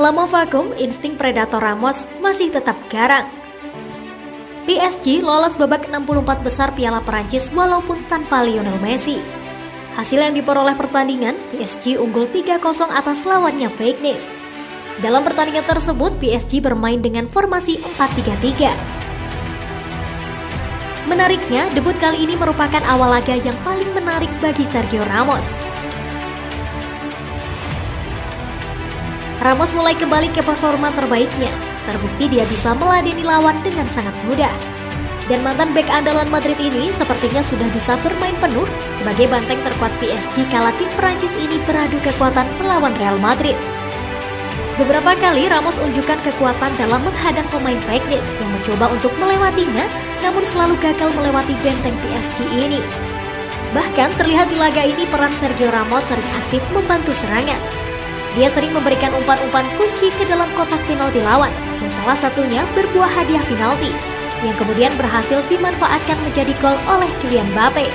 Lama vakum, insting predator Ramos masih tetap garang. PSG lolos babak 64 besar Piala Perancis walaupun tanpa Lionel Messi. Hasil yang diperoleh pertandingan, PSG unggul 3-0 atas lawannya Vignes. Dalam pertandingan tersebut, PSG bermain dengan formasi 4-3-3. Menariknya, debut kali ini merupakan awal laga yang paling menarik bagi Sergio Ramos. Ramos mulai kembali ke performa terbaiknya. Terbukti dia bisa meladeni lawan dengan sangat mudah. Dan mantan bek andalan Madrid ini sepertinya sudah bisa bermain penuh sebagai banteng terkuat PSG kala tim Prancis ini beradu kekuatan melawan Real Madrid. Beberapa kali Ramos unjukkan kekuatan dalam menghadang pemain Vignes yang mencoba untuk melewatinya, namun selalu gagal melewati benteng PSG ini. Bahkan terlihat di laga ini peran Sergio Ramos sering aktif membantu serangan. Dia sering memberikan umpan-umpan kunci ke dalam kotak penalti lawan, yang salah satunya berbuah hadiah penalti, yang kemudian berhasil dimanfaatkan menjadi gol oleh Kylian Mbappe.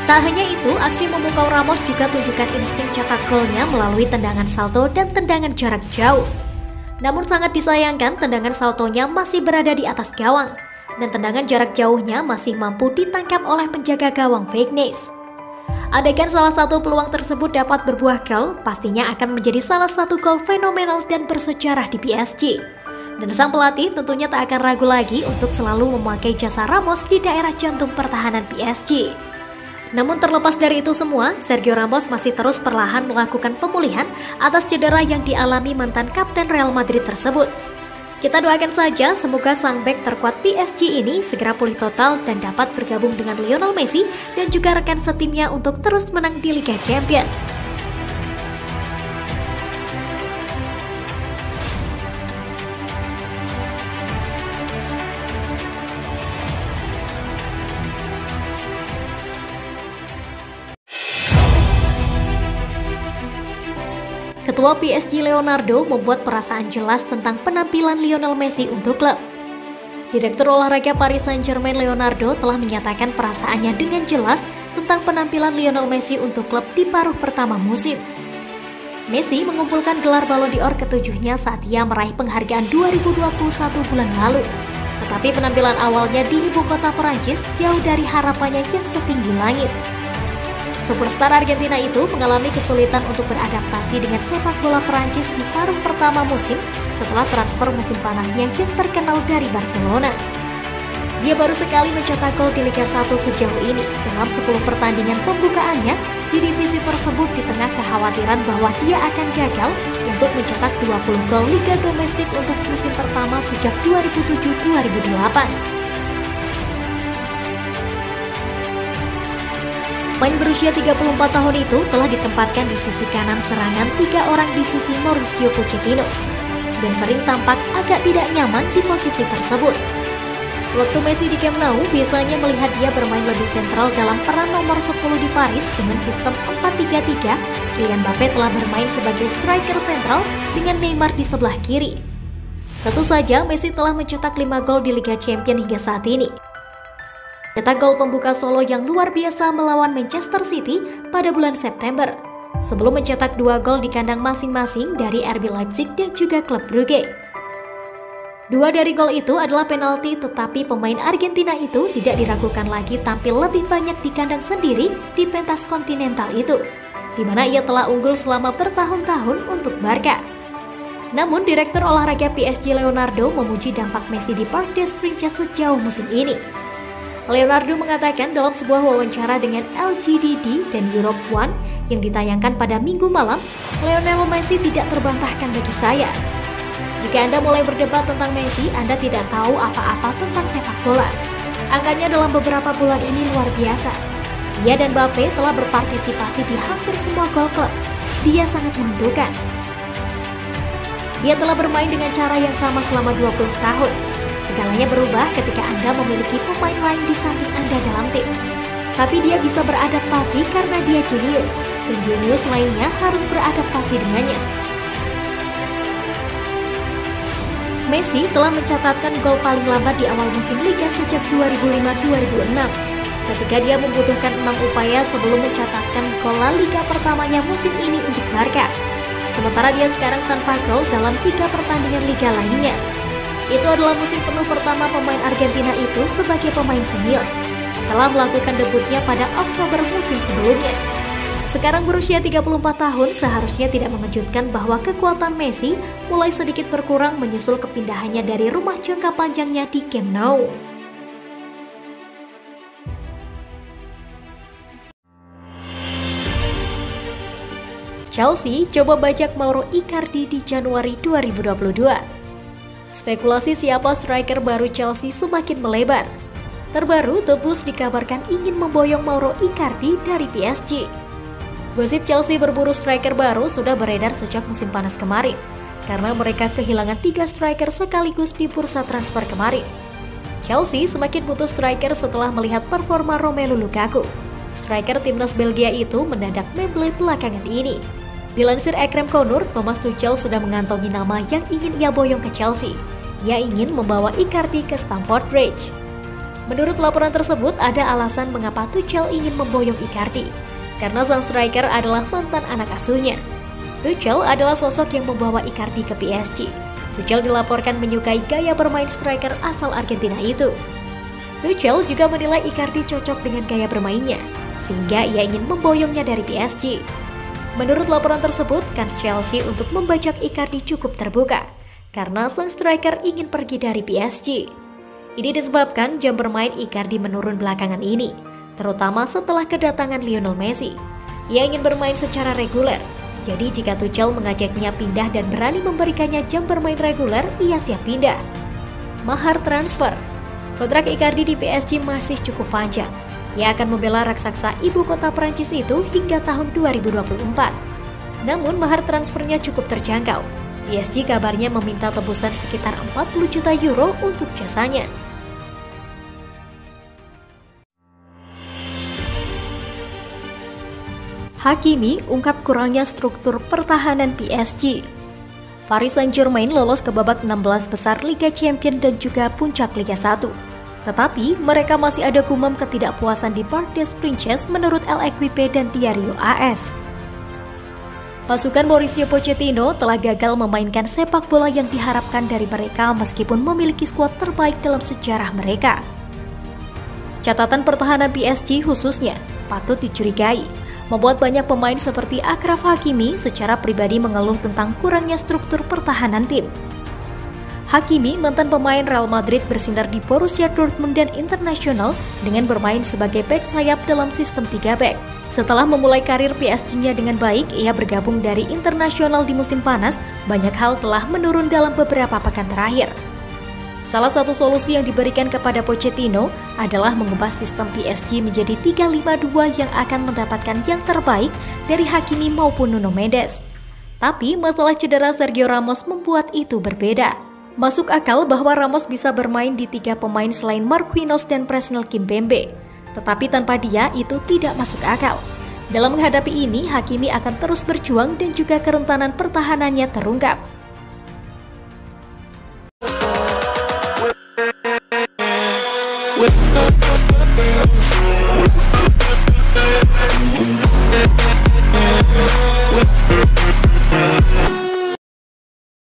Tak hanya itu, aksi memukau Ramos juga tunjukkan insting cetak golnya melalui tendangan salto dan tendangan jarak jauh. Namun sangat disayangkan tendangan saltonya masih berada di atas gawang, dan tendangan jarak jauhnya masih mampu ditangkap oleh penjaga gawang Vignes. Andaikan salah satu peluang tersebut dapat berbuah gol, pastinya akan menjadi salah satu gol fenomenal dan bersejarah di PSG. Dan sang pelatih tentunya tak akan ragu lagi untuk selalu memakai jasa Ramos di daerah jantung pertahanan PSG. Namun terlepas dari itu semua, Sergio Ramos masih terus perlahan melakukan pemulihan atas cedera yang dialami mantan kapten Real Madrid tersebut. Kita doakan saja semoga sang bek terkuat PSG ini segera pulih total dan dapat bergabung dengan Lionel Messi dan juga rekan setimnya untuk terus menang di Liga Champions. Ketua PSG Leonardo membuat perasaan jelas tentang penampilan Lionel Messi untuk klub. Direktur olahraga Paris Saint-Germain Leonardo telah menyatakan perasaannya dengan jelas tentang penampilan Lionel Messi untuk klub di paruh pertama musim. Messi mengumpulkan gelar Ballon d'Or ke-7-nya saat ia meraih penghargaan 2021 bulan lalu. Tetapi penampilan awalnya di ibu kota Perancis jauh dari harapannya yang setinggi langit. Superstar Argentina itu mengalami kesulitan untuk beradaptasi dengan sepak bola Perancis di paruh pertama musim setelah transfer musim panasnya yang terkenal dari Barcelona. Dia baru sekali mencetak gol di Liga 1 sejauh ini dalam 10 pertandingan pembukaannya di divisi tersebut di tengah kekhawatiran bahwa dia akan gagal untuk mencetak 20 gol Liga domestik untuk musim pertama sejak 2007-2008. Pemain berusia 34 tahun itu telah ditempatkan di sisi kanan serangan 3 orang di sisi Mauricio Pochettino dan sering tampak agak tidak nyaman di posisi tersebut. Waktu Messi di Camp Nou biasanya melihat dia bermain lebih sentral dalam peran nomor 10 di Paris dengan sistem 4-3-3. Kylian Mbappe telah bermain sebagai striker sentral dengan Neymar di sebelah kiri. Tentu saja Messi telah mencetak 5 gol di Liga Champions hingga saat ini. Cetak gol pembuka solo yang luar biasa melawan Manchester City pada bulan September, sebelum mencetak 2 gol di kandang masing-masing dari RB Leipzig dan juga klub Brugge. 2 dari gol itu adalah penalti, tetapi pemain Argentina itu tidak diragukan lagi tampil lebih banyak di kandang sendiri di pentas kontinental itu, di mana ia telah unggul selama bertahun-tahun untuk Barca. Namun, Direktur Olahraga PSG Leonardo memuji dampak Messi di Parc des Princes sejauh musim ini. Leonardo mengatakan dalam sebuah wawancara dengan LGDD dan Europe One yang ditayangkan pada Minggu malam, Lionel Messi tidak terbantahkan bagi saya. Jika Anda mulai berdebat tentang Messi, Anda tidak tahu apa-apa tentang sepak bola. Angkanya dalam beberapa bulan ini luar biasa. Dia dan Mbappe telah berpartisipasi di hampir semua gol klub. Dia sangat menentukan. Dia telah bermain dengan cara yang sama selama 20 tahun. Segalanya berubah ketika Anda memiliki pemain lain di samping Anda dalam tim. Tapi dia bisa beradaptasi karena dia jenius, dan jenius lainnya harus beradaptasi dengannya. Messi telah mencatatkan gol paling lambat di awal musim Liga sejak 2005-2006, ketika dia membutuhkan 6 upaya sebelum mencatatkan gol La Liga pertamanya musim ini untuk Barca. Sementara dia sekarang tanpa gol dalam 3 pertandingan Liga lainnya. Itu adalah musim penuh pertama pemain Argentina itu sebagai pemain senior, setelah melakukan debutnya pada Oktober musim sebelumnya. Sekarang berusia 34 tahun, seharusnya tidak mengejutkan bahwa kekuatan Messi mulai sedikit berkurang menyusul kepindahannya dari rumah jangka panjangnya di Camp Nou. Chelsea coba bajak Mauro Icardi di Januari 2022. Spekulasi siapa striker baru Chelsea semakin melebar. Terbaru, The Blues dikabarkan ingin memboyong Mauro Icardi dari PSG. Gosip Chelsea berburu striker baru sudah beredar sejak musim panas kemarin, karena mereka kehilangan 3 striker sekaligus di bursa transfer kemarin. Chelsea semakin butuh striker setelah melihat performa Romelu Lukaku. Striker timnas Belgia itu mendadak memble belakangan ini. Dilansir Ekrem Konur, Thomas Tuchel sudah mengantongi nama yang ingin ia boyong ke Chelsea. Ia ingin membawa Icardi ke Stamford Bridge. Menurut laporan tersebut, ada alasan mengapa Tuchel ingin memboyong Icardi, karena sang striker adalah mantan anak asuhnya. Tuchel adalah sosok yang membawa Icardi ke PSG. Tuchel dilaporkan menyukai gaya bermain striker asal Argentina itu. Tuchel juga menilai Icardi cocok dengan gaya bermainnya, sehingga ia ingin memboyongnya dari PSG. Menurut laporan tersebut, kans Chelsea untuk membajak Icardi cukup terbuka, karena sang striker ingin pergi dari PSG. Ini disebabkan jam bermain Icardi menurun belakangan ini, terutama setelah kedatangan Lionel Messi. Ia ingin bermain secara reguler, jadi jika Tuchel mengajaknya pindah dan berani memberikannya jam bermain reguler, ia siap pindah. Mahar transfer. Kontrak Icardi di PSG masih cukup panjang. Ia akan membela raksasa ibu kota Prancis itu hingga tahun 2024. Namun mahar transfernya cukup terjangkau. PSG kabarnya meminta tebusan sekitar 40 juta euro untuk jasanya. Hakimi ungkap kurangnya struktur pertahanan PSG. Paris Saint-Germain lolos ke babak 16 besar Liga Champions dan juga puncak Liga 1. Tetapi mereka masih ada gumam ketidakpuasan di Parc des Princes menurut L'Equipe dan Diario AS. Pasukan Mauricio Pochettino telah gagal memainkan sepak bola yang diharapkan dari mereka meskipun memiliki skuad terbaik dalam sejarah mereka. Catatan pertahanan PSG khususnya patut dicurigai, membuat banyak pemain seperti Achraf Hakimi secara pribadi mengeluh tentang kurangnya struktur pertahanan tim. Hakimi, mantan pemain Real Madrid, bersinar di Borussia Dortmund dan Internasional dengan bermain sebagai bek sayap dalam sistem 3 bek. Setelah memulai karir PSG-nya dengan baik, ia bergabung dari Internasional di musim panas, banyak hal telah menurun dalam beberapa pekan terakhir. Salah satu solusi yang diberikan kepada Pochettino adalah mengubah sistem PSG menjadi 3-5-2 yang akan mendapatkan yang terbaik dari Hakimi maupun Nuno Mendes. Tapi masalah cedera Sergio Ramos membuat itu berbeda. Masuk akal bahwa Ramos bisa bermain di 3 pemain selain Marquinhos dan Presnel Kimpembe. Tetapi tanpa dia itu tidak masuk akal. Dalam menghadapi ini, Hakimi akan terus berjuang dan juga kerentanan pertahanannya terungkap.